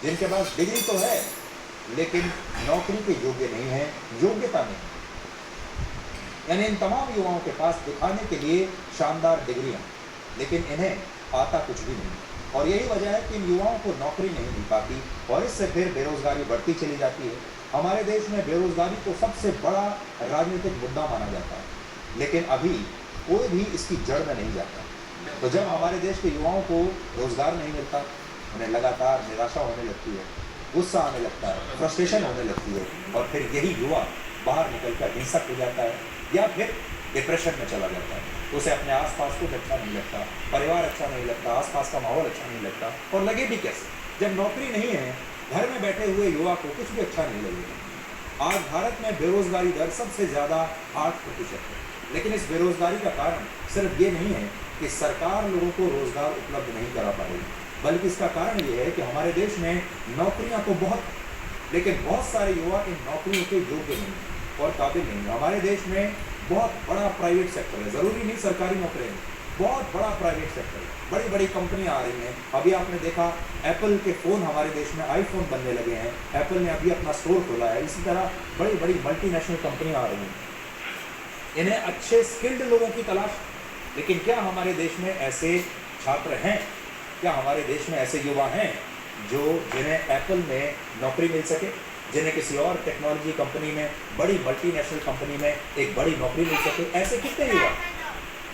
जिनके पास डिग्री तो है लेकिन नौकरी के योग्य नहीं है, योग्यता नहीं। यानी इन तमाम युवाओं के पास दिखाने के लिए शानदार डिग्रियां, लेकिन इन्हें आता कुछ भी नहीं। और यही वजह है कि इन युवाओं को नौकरी नहीं मिल पाती और इससे फिर बेरोजगारी बढ़ती चली जाती है। हमारे देश में बेरोजगारी को सबसे बड़ा राजनीतिक मुद्दा माना जाता है, लेकिन अभी कोई भी इसकी जड़ में नहीं जाता। तो जब हमारे देश के युवाओं को रोजगार नहीं मिलता, उन्हें लगातार निराशा होने लगती है, गुस्सा आने लगता है, फ्रस्ट्रेशन होने लगती है और फिर यही युवा बाहर निकलकर हिंसक हो जाता है या फिर डिप्रेशन में चला जाता है। उसे अपने आसपास कुछ अच्छा नहीं लगता, परिवार अच्छा नहीं लगता, आसपास का माहौल अच्छा नहीं लगता और लगे भी कैसे जब नौकरी नहीं है। घर में बैठे हुए युवा को कुछ भी अच्छा नहीं लगेगा। आज भारत में बेरोजगारी दर सबसे ज़्यादा 8% है, लेकिन इस बेरोजगारी का कारण सिर्फ ये नहीं है कि सरकार लोगों को रोजगार उपलब्ध नहीं करा पा रही, बल्कि इसका कारण ये है कि हमारे देश में नौकरियां तो बहुत, लेकिन बहुत सारे युवा इन नौकरियों के योग्य नहीं और काबिल नहीं। हमारे देश में बहुत बड़ा प्राइवेट सेक्टर है, ज़रूरी नहीं सरकारी नौकरियां, बहुत बड़ा प्राइवेट सेक्टर है, बड़ी बड़ी कंपनियां आ रही हैं। अभी आपने देखा एप्पल के फ़ोन हमारे देश में आईफोन बनने लगे हैं, एप्पल ने अभी अपना स्टोर खोला है। इसी तरह बड़ी बड़ी मल्टीनेशनल कंपनियां आ रही हैं। इन्हें अच्छे स्किल्ड लोगों की तलाश, लेकिन क्या हमारे देश में ऐसे छात्र हैं, क्या हमारे देश में ऐसे युवा हैं जिन्हें एप्पल में नौकरी मिल सके, जिन्हें किसी और टेक्नोलॉजी कंपनी में, बड़ी मल्टीनेशनल कंपनी में एक बड़ी नौकरी मिल सके? ऐसे कितने युवा?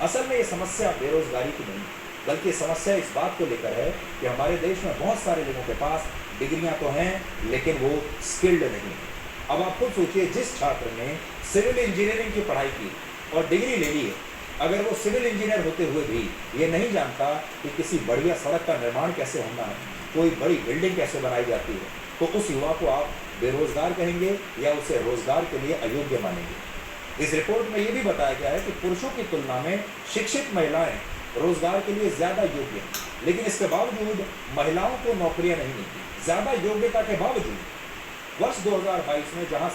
असल में ये समस्या बेरोजगारी की नहीं, बल्कि समस्या इस बात को लेकर है कि हमारे देश में बहुत सारे लोगों के पास डिग्रियां तो हैं लेकिन वो स्किल्ड नहीं है। अब आप खुद सोचिए, जिस छात्र ने सिविल इंजीनियरिंग की पढ़ाई की और डिग्री ले ली है, अगर वो सिविल इंजीनियर होते हुए भी ये नहीं जानता कि किसी बढ़िया सड़क का निर्माण कैसे होना है, कोई बड़ी बिल्डिंग कैसे बनाई जाती है, तो उस युवा को आप बेरोजगार कहेंगे या उसे रोजगार के लिए अयोग्य मानेंगे। इस रिपोर्ट में ये भी बताया गया है कि पुरुषों की तुलना में शिक्षित महिलाएं रोजगार के लिए ज़्यादा योग्य हैं, लेकिन इसके बावजूद महिलाओं को नौकरियां नहीं मिलती, ज़्यादा योग्यता के बावजूद। वर्ष 2022 में जहां